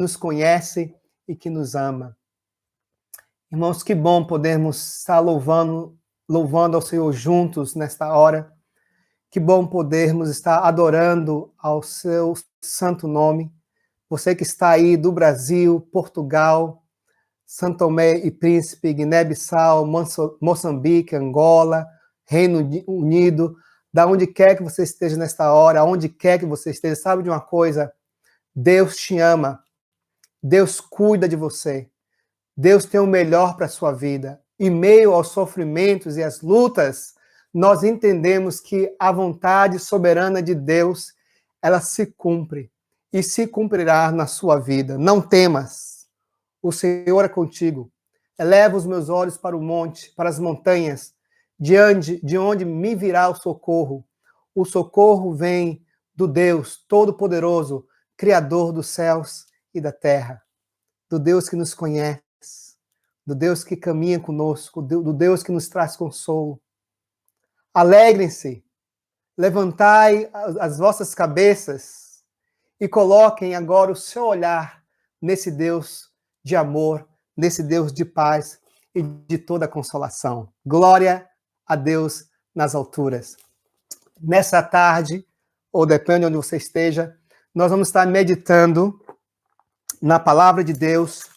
nos conhece e que nos ama. Irmãos, que bom podermos estar louvando ao Senhor juntos nesta hora. Que bom podermos estar adorando ao seu santo nome. Você que está aí do Brasil, Portugal, São Tomé e Príncipe, Guiné-Bissau, Moçambique, Angola, Reino Unido, da onde quer que você esteja nesta hora, aonde quer que você esteja, sabe de uma coisa? Deus te ama. Deus cuida de você. Deus tem o melhor para a sua vida. Em meio aos sofrimentos e às lutas, nós entendemos que a vontade soberana de Deus, ela se cumpre e se cumprirá na sua vida. Não temas, o Senhor é contigo. Eleva os meus olhos para o monte, para as montanhas, de onde me virá o socorro. O socorro vem do Deus Todo-Poderoso, Criador dos céus e da terra, do Deus que nos conhece, do Deus que caminha conosco, do Deus que nos traz consolo. Alegrem-se, levantai as vossas cabeças e coloquem agora o seu olhar nesse Deus de amor, nesse Deus de paz e de toda consolação. Glória a Deus nas alturas. Nessa tarde, ou depende de onde você esteja, nós vamos estar meditando na palavra de Deus,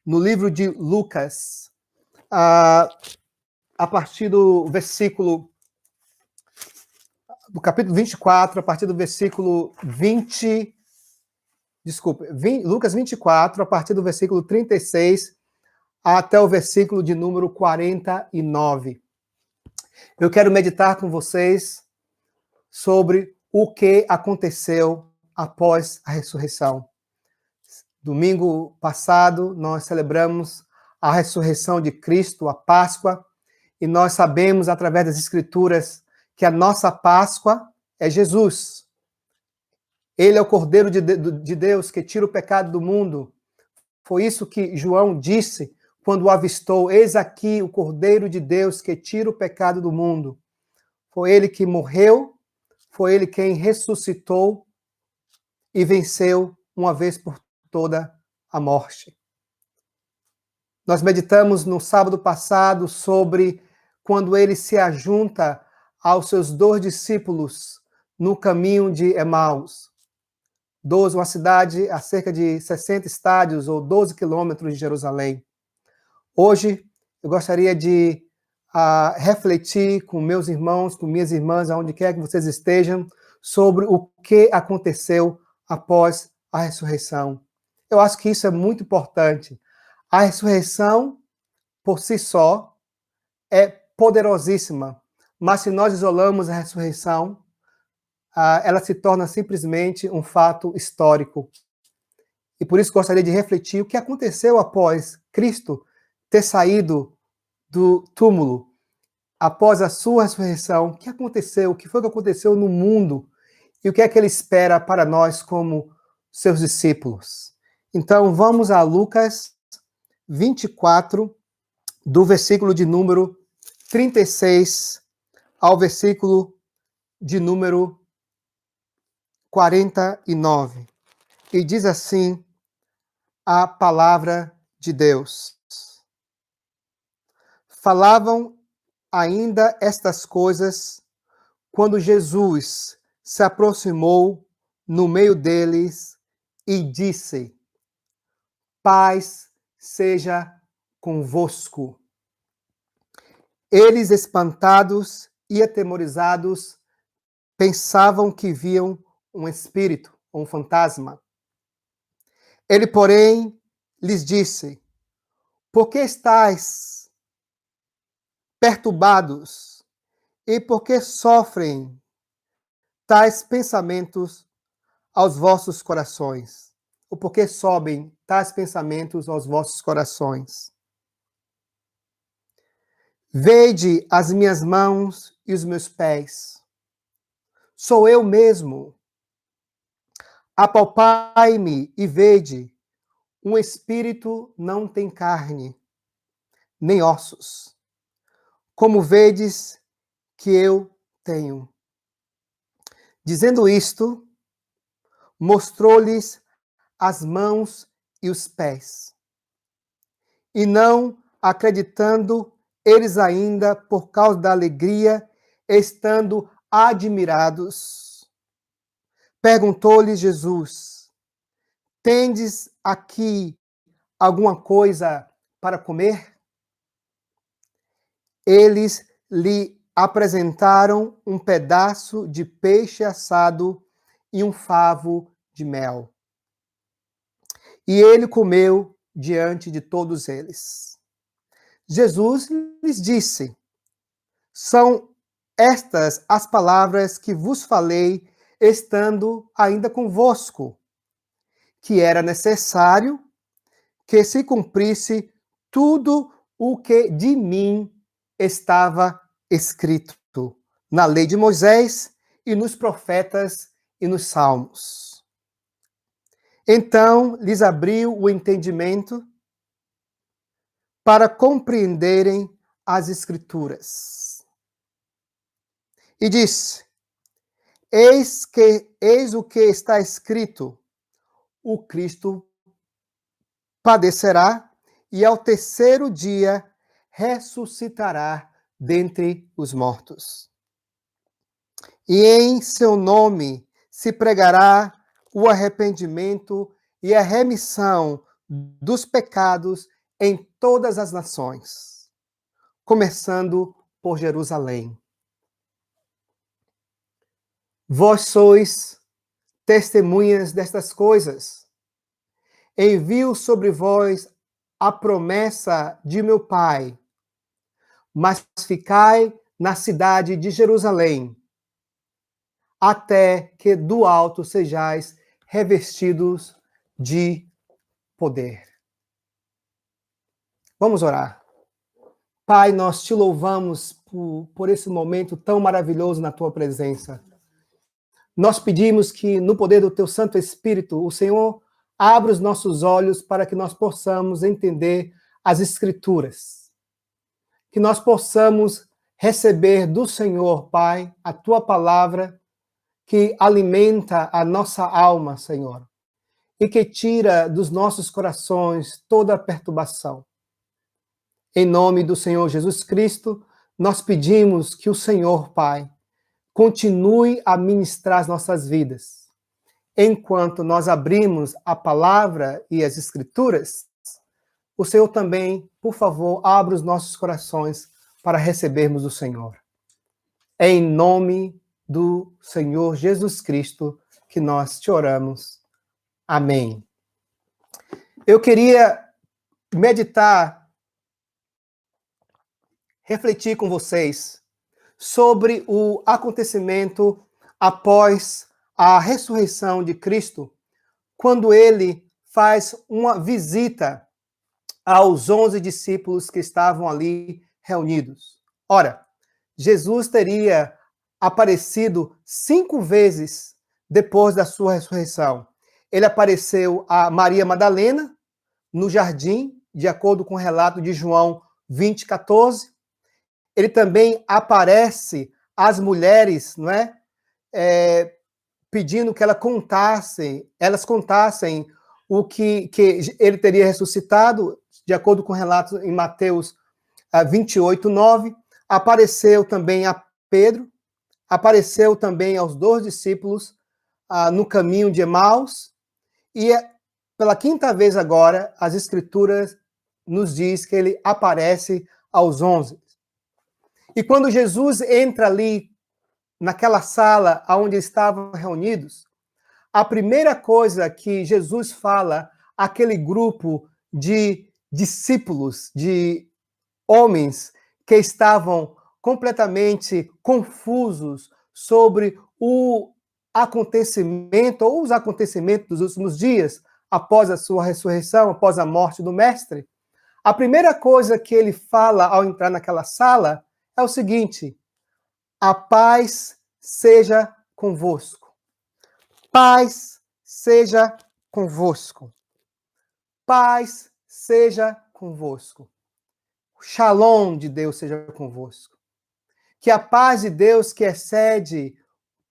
no livro de Lucas, a partir do versículo, do capítulo 24, a partir do versículo 20, Lucas 24, a partir do versículo 36, até o versículo de número 49. Eu quero meditar com vocês sobre o que aconteceu após a ressurreição. Domingo passado, nós celebramos a ressurreição de Cristo, a Páscoa, e nós sabemos, através das Escrituras, que a nossa Páscoa é Jesus. Ele é o Cordeiro de Deus que tira o pecado do mundo. Foi isso que João disse quando o avistou. Eis aqui o Cordeiro de Deus que tira o pecado do mundo. Foi ele que morreu, foi ele quem ressuscitou e venceu uma vez por toda a morte. Nós meditamos no sábado passado sobre quando ele se ajunta aos seus 2 discípulos no caminho de Emaús. 12, uma cidade a cerca de 60 estádios ou 12 quilômetros de Jerusalém. Hoje eu gostaria de refletir com meus irmãos, com minhas irmãs, aonde quer que vocês estejam, sobre o que aconteceu após a ressurreição. Eu acho que isso é muito importante. A ressurreição, por si só, é poderosíssima, mas se nós isolamos a ressurreição, ela se torna simplesmente um fato histórico. E por isso gostaria de refletir o que aconteceu após Cristo ter saído do túmulo, após a sua ressurreição. O que aconteceu? O que foi que aconteceu no mundo? E o que é que ele espera para nós como seus discípulos? Então, vamos a Lucas 24, do versículo de número 36 ao versículo de número 49. E diz assim a palavra de Deus. Falavam ainda estas coisas quando Jesus se aproximou no meio deles e disse: paz seja convosco. Eles, espantados e atemorizados, pensavam que viam um espírito, um fantasma. Ele, porém, lhes disse: por que estáis perturbados e por que sofrem tais pensamentos aos vossos corações? Ou por que sobem tais pensamentos aos vossos corações? Vede as minhas mãos e os meus pés. Sou eu mesmo. Apalpai-me e vede, um espírito não tem carne, nem ossos, como vedes que eu tenho. Dizendo isto, mostrou-lhes as mãos e os pés. E não acreditando eles ainda, por causa da alegria, estando admirados. Perguntou-lhes Jesus: tendes aqui alguma coisa para comer? Eles lhe apresentaram um pedaço de peixe assado e um favo de mel. E ele comeu diante de todos eles. Jesus lhes disse: são estas as palavras que vos falei, estando ainda convosco, que era necessário que se cumprisse tudo o que de mim estava escrito na lei de Moisés e nos profetas e nos salmos. Então lhes abriu o entendimento para compreenderem as Escrituras. E disse: eis o que está escrito: o Cristo padecerá e ao terceiro dia ressuscitará dentre os mortos. E em seu nome se pregará o arrependimento e a remissão dos pecados em todas as nações, começando por Jerusalém. Vós sois testemunhas destas coisas. Envio sobre vós a promessa de meu Pai, mas ficai na cidade de Jerusalém, até que do alto sejais revestidos de poder. Vamos orar. Pai, nós te louvamos por esse momento tão maravilhoso na tua presença. Nós pedimos que, no poder do teu Santo Espírito, o Senhor abra os nossos olhos para que nós possamos entender as Escrituras. Que nós possamos receber do Senhor, Pai, a tua palavra que alimenta a nossa alma, Senhor, e que tira dos nossos corações toda a perturbação. Em nome do Senhor Jesus Cristo, nós pedimos que o Senhor, Pai, continue a ministrar as nossas vidas. Enquanto nós abrimos a palavra e as Escrituras, o Senhor também, por favor, abra os nossos corações para recebermos o Senhor. É em nome do Senhor Jesus Cristo que nós te oramos. Amém. Eu queria meditar, refletir com vocês sobre o acontecimento após a ressurreição de Cristo, quando ele faz uma visita aos 11 discípulos que estavam ali reunidos. Ora, Jesus teria aparecido 5 vezes depois da sua ressurreição. Ele apareceu a Maria Madalena no jardim, de acordo com o relato de João 20:14. Ele também aparece às mulheres, não é? Pedindo que elas contassem o que ele teria ressuscitado, de acordo com o relato em Mateus 28:9. Apareceu também a Pedro, apareceu também aos 2 discípulos no caminho de Emaús, e pela 5ª vez agora, as Escrituras nos diz que ele aparece aos 11. E quando Jesus entra ali, naquela sala onde estavam reunidos, a primeira coisa que Jesus fala àquele grupo de discípulos, de homens que estavam completamente confusos sobre o acontecimento ou os acontecimentos dos últimos dias, após a sua ressurreição, após a morte do Mestre, a primeira coisa que ele fala ao entrar naquela sala é o seguinte: a paz seja convosco. Paz seja convosco. Paz seja convosco. O Shalom de Deus seja convosco. Que a paz de Deus, que excede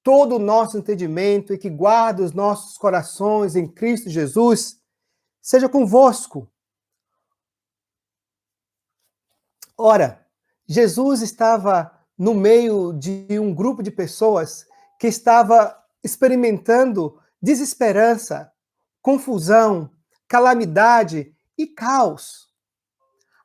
todo o nosso entendimento e que guarda os nossos corações em Cristo Jesus, seja convosco. Ora, Jesus estava no meio de um grupo de pessoas que estava experimentando desesperança, confusão, calamidade e caos.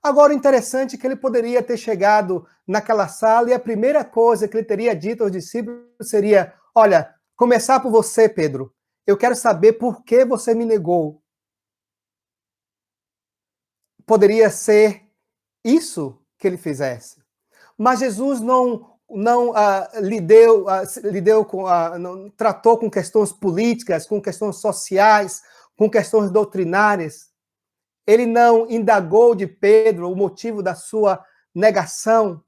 Agora, o interessante é que ele poderia ter chegado naquela sala e a primeira coisa que ele teria dito aos discípulos seria: olha, começar por você, Pedro. Eu quero saber por que você me negou. Poderia ser isso que ele fizesse. Mas Jesus não lidou com, não, tratou com questões políticas, com questões sociais, com questões doutrinárias. Ele não indagou de Pedro o motivo da sua negação.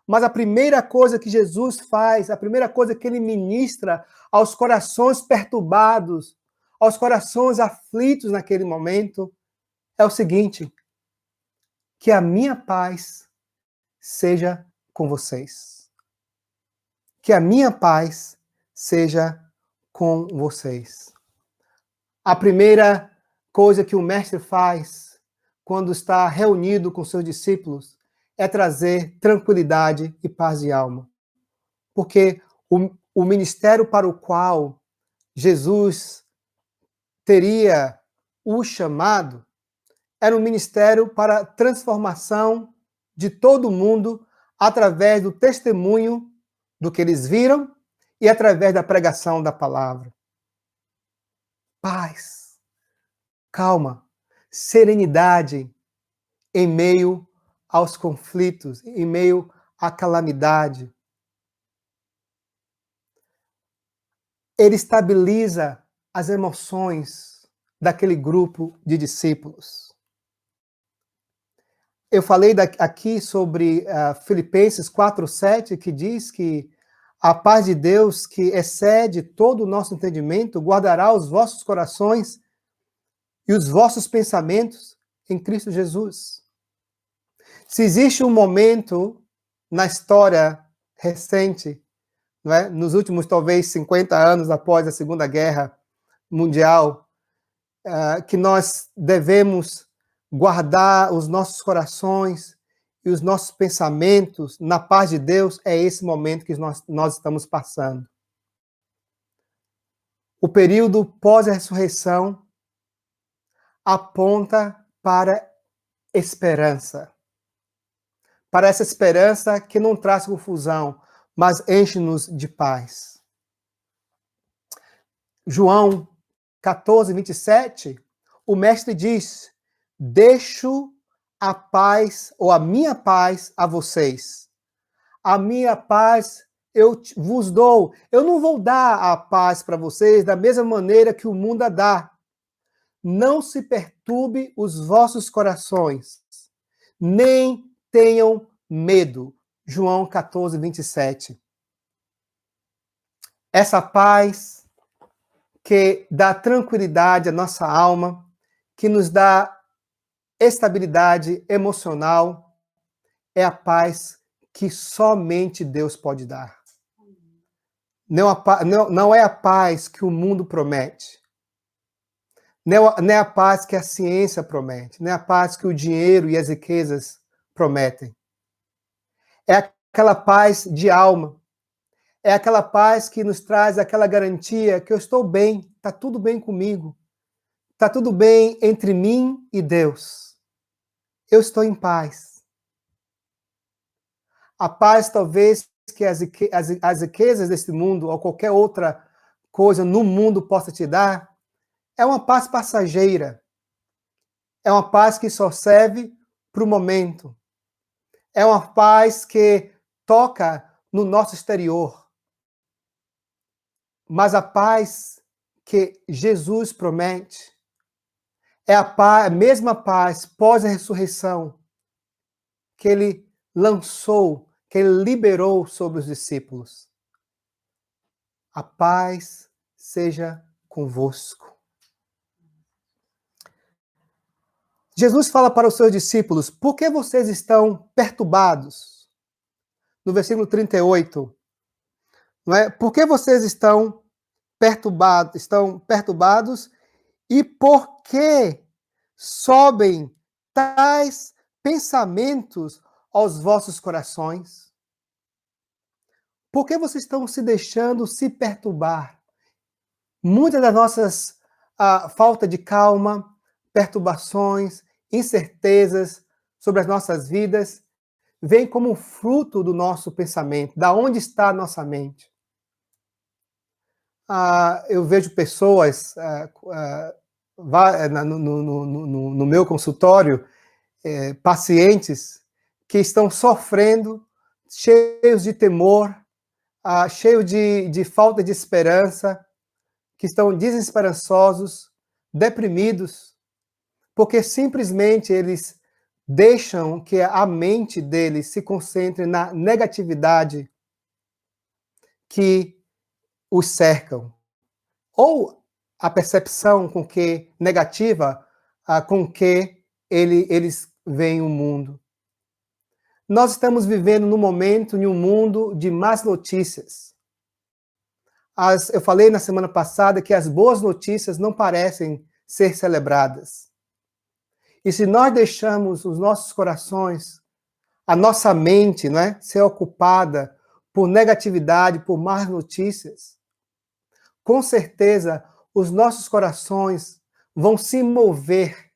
Mas a primeira coisa que Jesus faz, a primeira coisa que ele ministra aos corações perturbados, aos corações aflitos naquele momento, é o seguinte: que a minha paz seja com vocês. Que a minha paz seja com vocês. A primeira coisa que o mestre faz quando está reunido com seus discípulos é trazer tranquilidade e paz de alma. Porque o ministério para o qual Jesus teria o chamado era um ministério para a transformação de todo mundo através do testemunho do que eles viram e através da pregação da palavra. Paz, calma, serenidade em meio aos conflitos, em meio à calamidade. Ele estabiliza as emoções daquele grupo de discípulos. Eu falei aqui sobre Filipenses 4:7, que diz que a paz de Deus, que excede todo o nosso entendimento, guardará os vossos corações e os vossos pensamentos em Cristo Jesus. Se existe um momento na história recente, não é? Nos últimos, talvez, 50 anos após a Segunda Guerra Mundial, que nós devemos guardar os nossos corações e os nossos pensamentos na paz de Deus, é esse momento que nós estamos passando. O período pós-ressurreição aponta para esperança. Para essa esperança que não traz confusão, mas enche-nos de paz. João 14:27, o mestre diz: deixo a paz, ou a minha paz, a vocês. A minha paz eu vos dou. Eu não vou dar a paz para vocês da mesma maneira que o mundo a dá. Não se perturbe os vossos corações, nem tenham medo. João 14:27. Essa paz que dá tranquilidade à nossa alma, que nos dá estabilidade emocional, é a paz que somente Deus pode dar. Não é a paz que o mundo promete. Não é a paz que a ciência promete. Não é a paz que o dinheiro e as riquezas prometem. É aquela paz de alma. É aquela paz que nos traz aquela garantia que eu estou bem, está tudo bem comigo. Está tudo bem entre mim e Deus. Eu estou em paz. A paz, talvez, que as riquezas desse mundo ou qualquer outra coisa no mundo possa te dar, é uma paz passageira. É uma paz que só serve para o momento. É uma paz que toca no nosso exterior. Mas a paz que Jesus promete é a mesma paz pós-ressurreição que ele lançou, que ele liberou sobre os discípulos. A paz seja convosco. Jesus fala para os seus discípulos: por que vocês estão perturbados? No versículo 38, não é? Por que vocês estão perturbados? E por que sobem tais pensamentos aos vossos corações? Por que vocês estão se deixando se perturbar? Muitas das nossas falta de calma, perturbações, incertezas sobre as nossas vidas, vem como fruto do nosso pensamento. Da onde está a nossa mente? Eu vejo pessoas no meu consultório, pacientes que estão sofrendo, cheios de temor, cheios de falta de esperança, que estão desesperançosos, deprimidos, porque simplesmente eles deixam que a mente deles se concentre na negatividade que os cercam, ou a percepção negativa com que eles veem o mundo. Nós estamos vivendo num momento, em um mundo de más notícias. Eu falei na semana passada que as boas notícias não parecem ser celebradas. E se nós deixamos os nossos corações, a nossa mente, ser ocupada por negatividade, por más notícias, com certeza os nossos corações vão se mover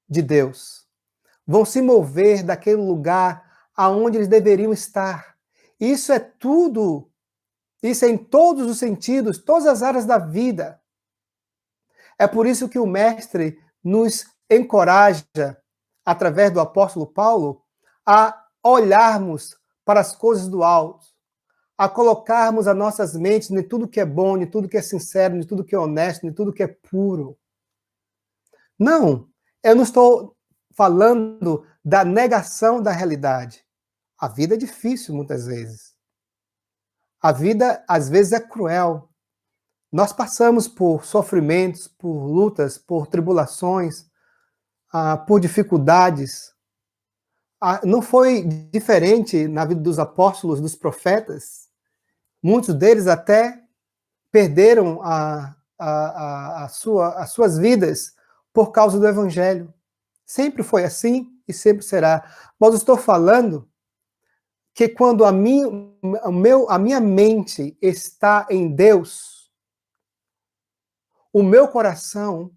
de Deus. Vão se mover daquele lugar aonde eles deveriam estar. Isso é tudo, isso é em todos os sentidos, todas as áreas da vida. É por isso que o Mestre nos encoraja, através do apóstolo Paulo, a olharmos para as coisas do alto, a colocarmos as nossas mentes em tudo que é bom, em tudo que é sincero, em tudo que é honesto, em tudo que é puro. Não, eu não estou falando da negação da realidade. A vida é difícil muitas vezes. A vida, às vezes, é cruel. Nós passamos por sofrimentos, por lutas, por tribulações, por dificuldades. Não foi diferente na vida dos apóstolos, dos profetas. Muitos deles até perderam as suas vidas por causa do Evangelho. Sempre foi assim e sempre será. Mas eu estou falando que quando a minha mente está em Deus, o meu coração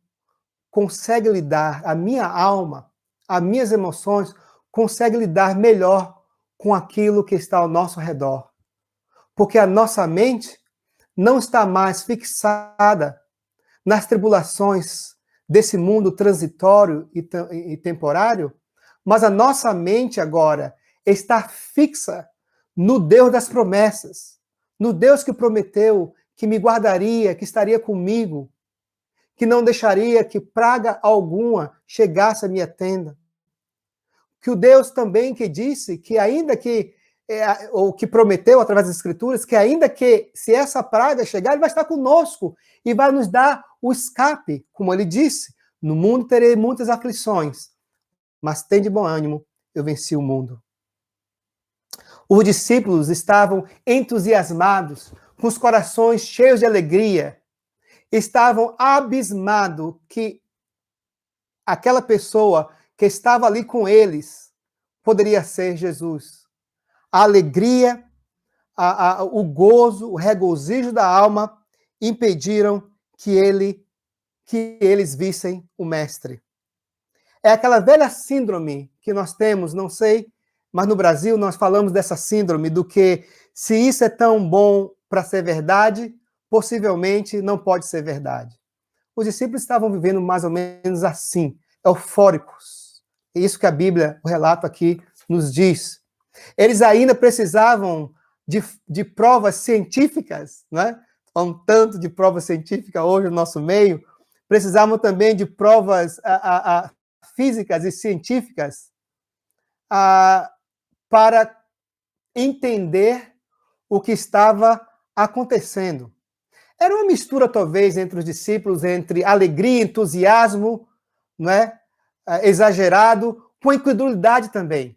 consegue lidar, a minha alma, as minhas emoções, consegue lidar melhor com aquilo que está ao nosso redor. Porque a nossa mente não está mais fixada nas tribulações desse mundo transitório e temporário, mas a nossa mente agora está fixa no Deus das promessas, no Deus que prometeu que me guardaria, que estaria comigo, que não deixaria que praga alguma chegasse à minha tenda. Que o Deus também que disse que ainda que, ou que prometeu através das Escrituras, que ainda que se essa praga chegar, ele vai estar conosco e vai nos dar o escape, como ele disse, no mundo terei muitas aflições, mas tem de bom ânimo, eu venci o mundo. Os discípulos estavam entusiasmados, com os corações cheios de alegria, estavam abismados que aquela pessoa que estava ali com eles poderia ser Jesus. A alegria, o gozo, o regozijo da alma impediram que eles vissem o Mestre. É aquela velha síndrome que nós temos, não sei, mas no Brasil nós falamos dessa síndrome do que se isso é tão bom para ser verdade, possivelmente não pode ser verdade. Os discípulos estavam vivendo mais ou menos assim, eufóricos. É isso que a Bíblia, o relato aqui, nos diz. Eles ainda precisavam de provas científicas, né? Há um tanto de prova científica hoje no nosso meio. Precisavam também de provas físicas e científicas para entender o que estava acontecendo. Era uma mistura, talvez, entre os discípulos, entre alegria, entusiasmo, não é? Exagerado, com incredulidade também.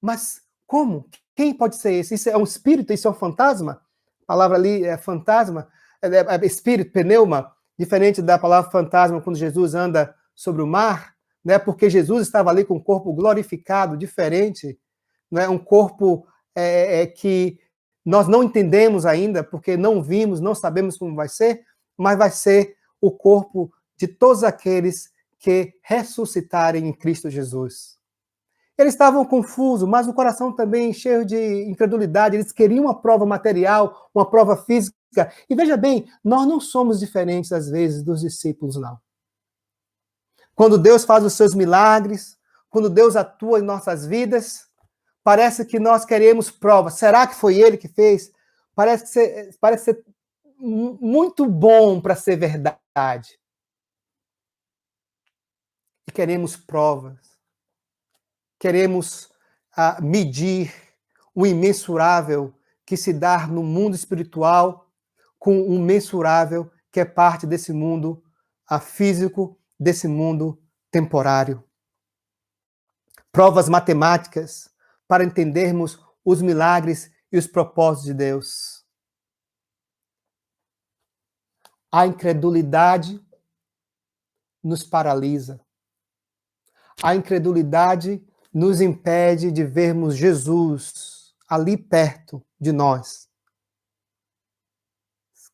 Mas como? Quem pode ser esse? Isso é um espírito? Isso é um fantasma? A palavra ali é fantasma, é espírito, pneuma, diferente da palavra fantasma quando Jesus anda sobre o mar, né? Porque Jesus estava ali com um corpo glorificado, diferente, né? Um corpo que nós não entendemos ainda, porque não vimos, não sabemos como vai ser, mas vai ser o corpo de todos aqueles que ressuscitarem em Cristo Jesus. Eles estavam confusos, mas o coração também cheio de incredulidade. Eles queriam uma prova material, uma prova física. E veja bem, nós não somos diferentes, às vezes, dos discípulos, não. Quando Deus faz os seus milagres, quando Deus atua em nossas vidas, parece que nós queremos prova. Será que foi Ele que fez? Parece ser muito bom para ser verdade. E queremos provas. Queremos medir o imensurável que se dá no mundo espiritual com o mensurável que é parte desse mundo físico, desse mundo temporário. Provas matemáticas para entendermos os milagres e os propósitos de Deus. A incredulidade nos paralisa. A incredulidade nos impede de vermos Jesus ali perto de nós,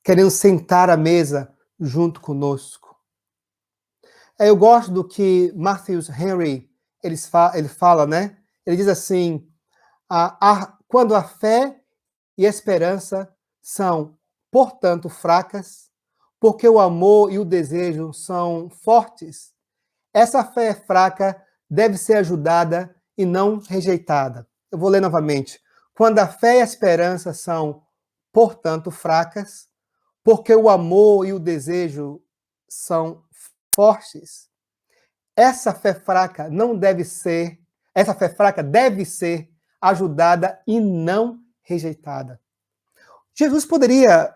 querendo sentar à mesa junto conosco. Eu gosto do que Matthew Henry ele fala, né? Ele diz assim, quando a fé e a esperança são, portanto, fracas, porque o amor e o desejo são fortes, essa fé fraca deve ser ajudada e não rejeitada. Eu vou ler novamente. Quando a fé e a esperança são, portanto, fracas, porque o amor e o desejo são fortes, essa fé fraca deve ser ajudada e não rejeitada. Jesus poderia,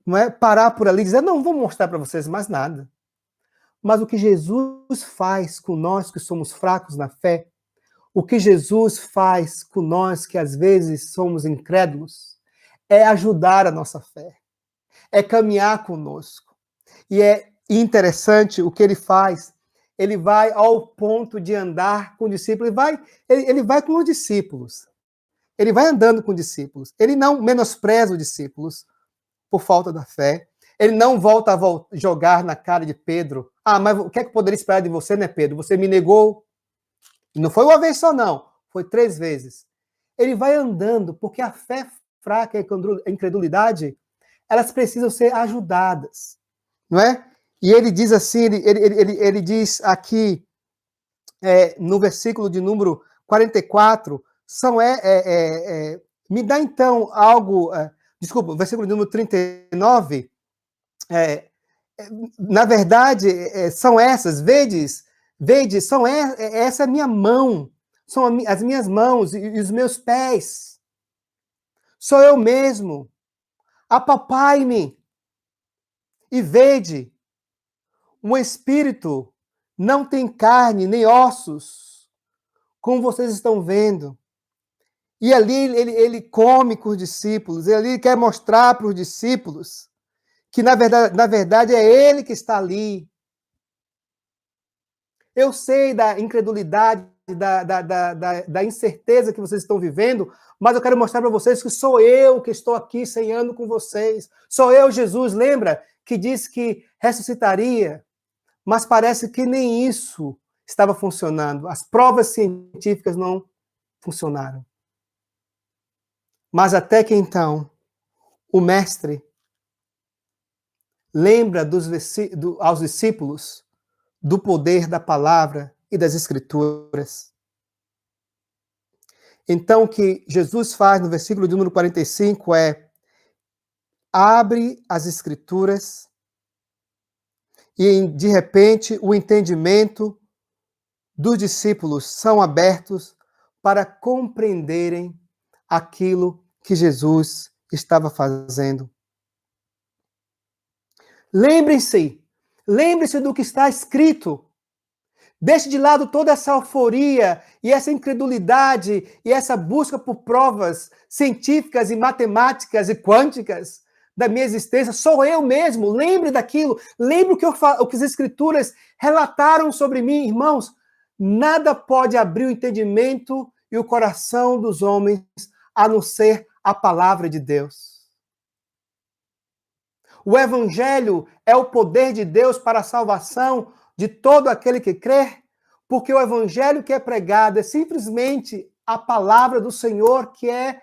não é, parar por ali e dizer, não vou mostrar para vocês mais nada. Mas o que Jesus faz com nós que somos fracos na fé, o que Jesus faz com nós que às vezes somos incrédulos, é ajudar a nossa fé, é caminhar conosco. E é interessante o que ele faz. Ele vai ao ponto de andar com o discípulo, ele vai com os discípulos. Ele vai andando com os discípulos. Ele não menospreza os discípulos por falta da fé. Ele não volta a jogar na cara de Pedro. Mas o que é que eu poderia esperar de você, né, Pedro? Você me negou. E não foi uma vez só, não. Foi 3 vezes. Ele vai andando, porque a fé fraca e a incredulidade, elas precisam ser ajudadas. Não é? E ele diz assim, ele diz aqui, no versículo de número 44, me dá então algo... desculpa, versículo de número 39... na verdade, são essas, vedes, essa é a minha mão, são as minhas mãos e os meus pés. Sou eu mesmo. Apapai-me e vede. Um espírito não tem carne nem ossos, como vocês estão vendo. E ali ele come com os discípulos, ele quer mostrar para os discípulos que na verdade é ele que está ali. Eu sei da incredulidade, da incerteza que vocês estão vivendo, mas eu quero mostrar para vocês que sou eu que estou aqui ceando com vocês. Sou eu, Jesus, lembra? Que disse que ressuscitaria, mas parece que nem isso estava funcionando. As provas científicas não funcionaram. Mas até que então, o mestre lembra aos discípulos do poder da palavra e das escrituras. Então, o que Jesus faz no versículo de número 45 abre as escrituras e, de repente, o entendimento dos discípulos são abertos para compreenderem aquilo que Jesus estava fazendo. Lembre-se do que está escrito. Deixe de lado toda essa euforia e essa incredulidade e essa busca por provas científicas e matemáticas e quânticas da minha existência, sou eu mesmo. Lembre daquilo, lembre o que as Escrituras relataram sobre mim, irmãos. Nada pode abrir o entendimento e o coração dos homens a não ser a palavra de Deus. O Evangelho é o poder de Deus para a salvação de todo aquele que crê, porque o Evangelho que é pregado é simplesmente a palavra do Senhor que é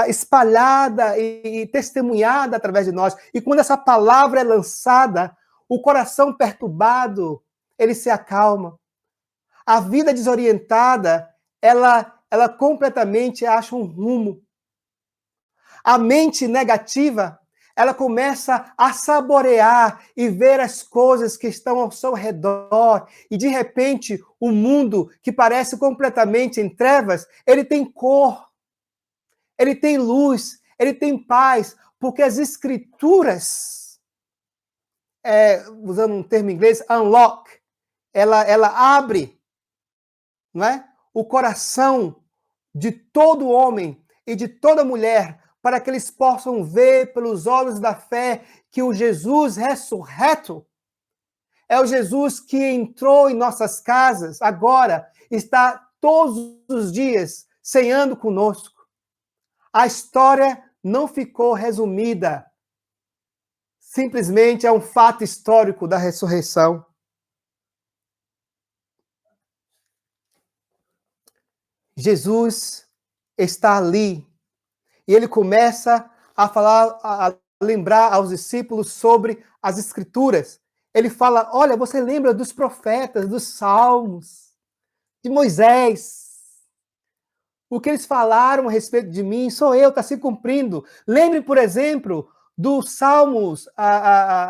espalhada e testemunhada através de nós. E quando essa palavra é lançada, o coração perturbado, ele se acalma. A vida desorientada, ela completamente acha um rumo. A mente negativa, ela começa a saborear e ver as coisas que estão ao seu redor. E, de repente, o mundo, que parece completamente em trevas, ele tem cor, ele tem luz, ele tem paz, porque as Escrituras, usando um termo em inglês, unlock, ela abre, não é? O coração de todo homem e de toda mulher, para que eles possam ver pelos olhos da fé que o Jesus ressurreto é o Jesus que entrou em nossas casas, agora está todos os dias ceando conosco. A história não ficou resumida simplesmente a um fato histórico da ressurreição. Jesus está ali. E ele começa a falar, a lembrar aos discípulos sobre as Escrituras. Ele fala, olha, você lembra dos profetas, dos salmos, de Moisés. O que eles falaram a respeito de mim, sou eu, está se cumprindo. Lembre, por exemplo, dos salmos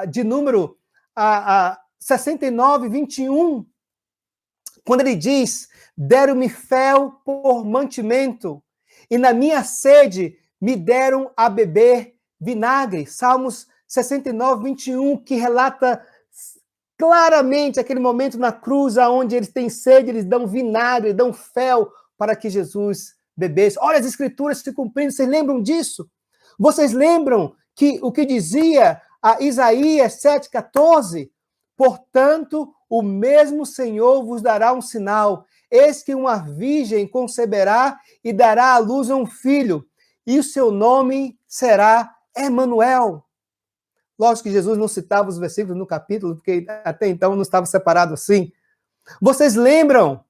de número 69, 21, quando ele diz, deram-me fel por mantimento, e na minha sede me deram a beber vinagre. Salmos 69, 21, que relata claramente aquele momento na cruz, onde eles têm sede, eles dão vinagre, dão fel para que Jesus bebesse. Olha as Escrituras se cumprindo, vocês lembram disso? Vocês lembram que o que dizia a Isaías 7,14? Portanto, o mesmo Senhor vos dará um sinal. Eis que uma virgem conceberá e dará à luz a um filho, e o seu nome será Emanuel. Lógico que Jesus não citava os versículos no capítulo, porque até então não estava separado assim. Vocês lembram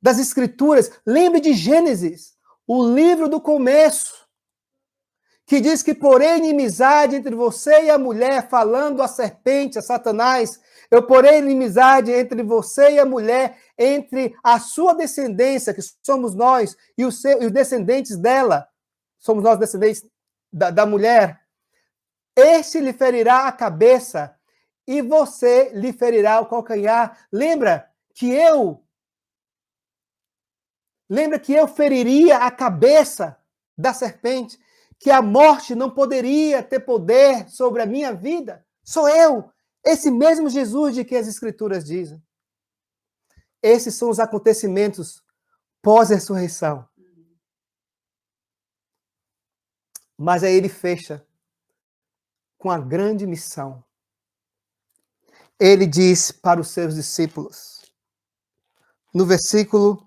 das Escrituras? Lembre de Gênesis, o livro do começo, que diz que porém inimizade entre você e a mulher, falando a serpente, a Satanás, eu porei inimizade entre você e a mulher, entre a sua descendência, que somos nós, e os descendentes dela, somos nós descendentes da mulher. Este lhe ferirá a cabeça, e você lhe ferirá o calcanhar. Lembra que eu feriria a cabeça da serpente, que a morte não poderia ter poder sobre a minha vida. Sou eu, esse mesmo Jesus de que as Escrituras dizem. Esses são os acontecimentos pós-ressurreição. Mas aí ele fecha com a grande missão. Ele diz para os seus discípulos, no versículo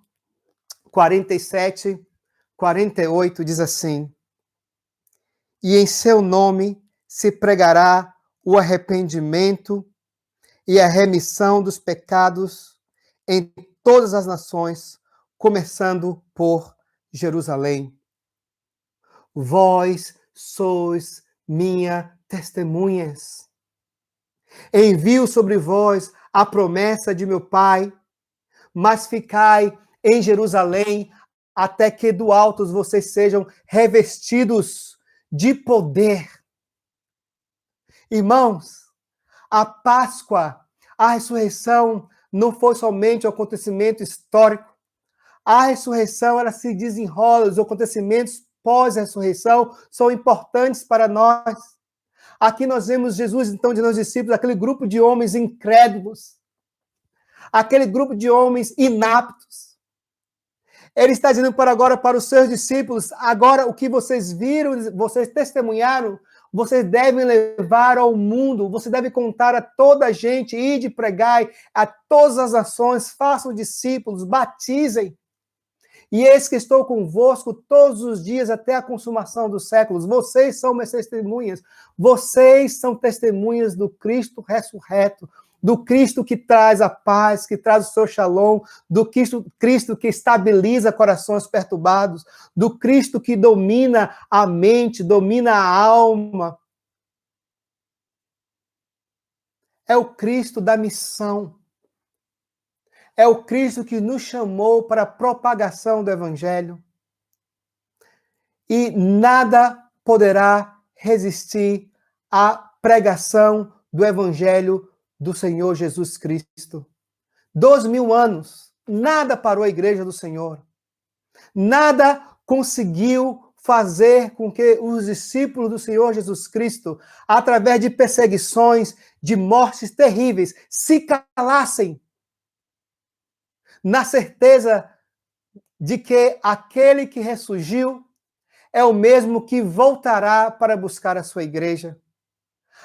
47, 48, diz assim, e em seu nome se pregará o arrependimento e a remissão dos pecados em todas as nações, começando por Jerusalém. Vós sois minhas testemunhas. Envio sobre vós a promessa de meu Pai, mas ficai em Jerusalém até que do alto vocês sejam revestidos de poder. Irmãos, a Páscoa, a ressurreição não foi somente um acontecimento histórico. A ressurreição, ela se desenrola, os acontecimentos pós-ressurreição são importantes para nós. Aqui nós vemos Jesus, então, de nossos discípulos, aquele grupo de homens incrédulos, aquele grupo de homens inaptos. Ele está dizendo agora para os seus discípulos, agora o que vocês viram, vocês testemunharam, Vocês devem levar ao mundo, você deve contar a toda a gente, ide pregai a todas as nações, façam discípulos, batizem. E eis que estou convosco todos os dias até a consumação dos séculos. Vocês são minhas testemunhas. Vocês são testemunhas do Cristo ressurreto, do Cristo que traz a paz, que traz o seu shalom, do Cristo que estabiliza corações perturbados, do Cristo que domina a mente, domina a alma. É o Cristo da missão. É o Cristo que nos chamou para a propagação do Evangelho. E nada poderá resistir à pregação do Evangelho do Senhor Jesus Cristo. 2000 anos, nada parou a igreja do Senhor. Nada conseguiu fazer com que os discípulos do Senhor Jesus Cristo, através de perseguições, de mortes terríveis, se calassem, na certeza de que aquele que ressurgiu é o mesmo que voltará para buscar a sua igreja.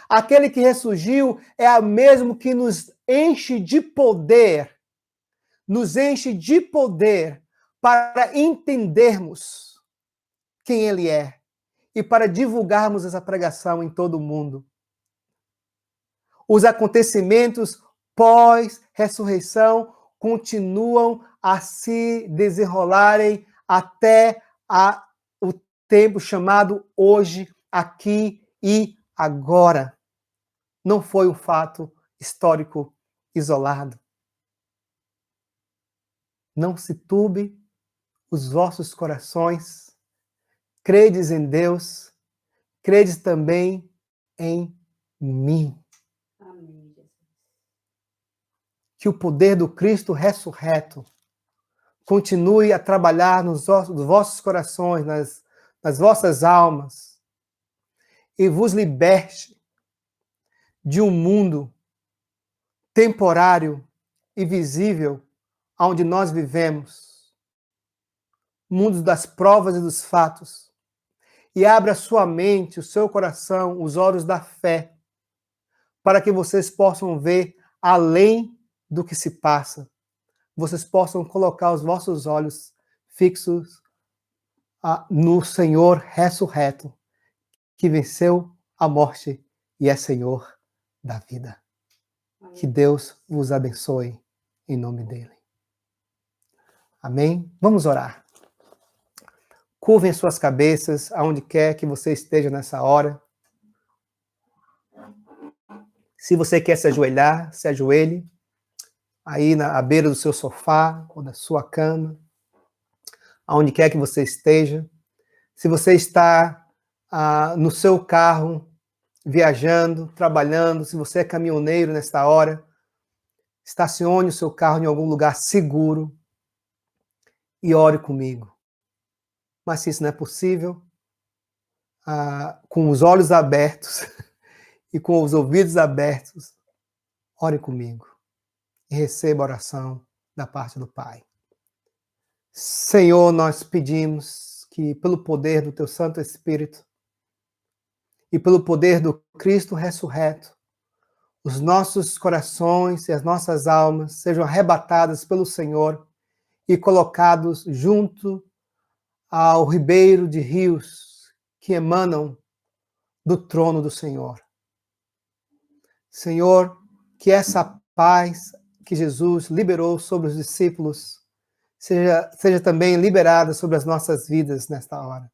Aquele que ressurgiu é o mesmo que nos enche de poder para entendermos quem ele é e para divulgarmos essa pregação em todo o mundo. Os acontecimentos pós-ressurreição continuam a se desenrolarem até o tempo chamado hoje, aqui e agora. Não foi um fato histórico isolado. Não se turbe os vossos corações. Credes em Deus, credes também em mim. Amém. Que o poder do Cristo ressurreto continue a trabalhar nos vossos corações, nas vossas almas, e vos liberte de um mundo temporário e visível onde nós vivemos, mundo das provas e dos fatos, e abra sua mente, o seu coração, os olhos da fé, para que vocês possam ver além do que se passa. Vocês possam colocar os vossos olhos fixos no Senhor ressurreto, que venceu a morte e é Senhor da vida. Amém. Que Deus vos abençoe em nome dele. Amém? Vamos orar. Curvem suas cabeças aonde quer que você esteja nessa hora. Se você quer se ajoelhar, se ajoelhe aí à beira do seu sofá ou da sua cama, aonde quer que você esteja. Se você está no seu carro, viajando, trabalhando, se você é caminhoneiro nesta hora, estacione o seu carro em algum lugar seguro e ore comigo. Mas se isso não é possível, com os olhos abertos e com os ouvidos abertos, ore comigo e receba a oração da parte do Pai. Senhor, nós pedimos que pelo poder do Teu Santo Espírito e pelo poder do Cristo ressurreto, os nossos corações e as nossas almas sejam arrebatadas pelo Senhor e colocados junto ao ribeiro de rios que emanam do trono do Senhor. Senhor, que essa paz que Jesus liberou sobre os discípulos seja também liberada sobre as nossas vidas nesta hora.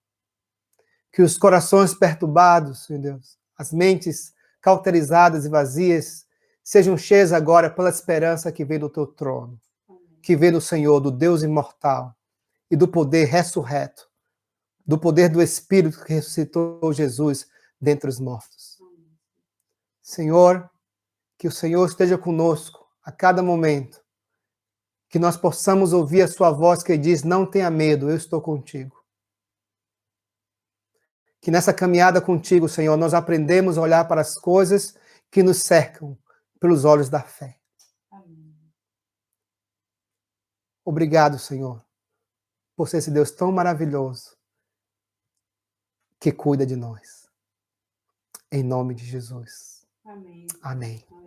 Que os corações perturbados, meu Deus, as mentes cauterizadas e vazias, sejam cheias agora pela esperança que vem do teu trono, que vem do Senhor, do Deus imortal e do poder ressurreto, do poder do Espírito que ressuscitou Jesus dentre os mortos. Senhor, que o Senhor esteja conosco a cada momento, que nós possamos ouvir a sua voz que diz, não tenha medo, eu estou contigo. Que nessa caminhada contigo, Senhor, nós aprendemos a olhar para as coisas que nos cercam pelos olhos da fé. Amém. Obrigado, Senhor, por ser esse Deus tão maravilhoso que cuida de nós. em nome de Jesus. Amém. Amém. Amém.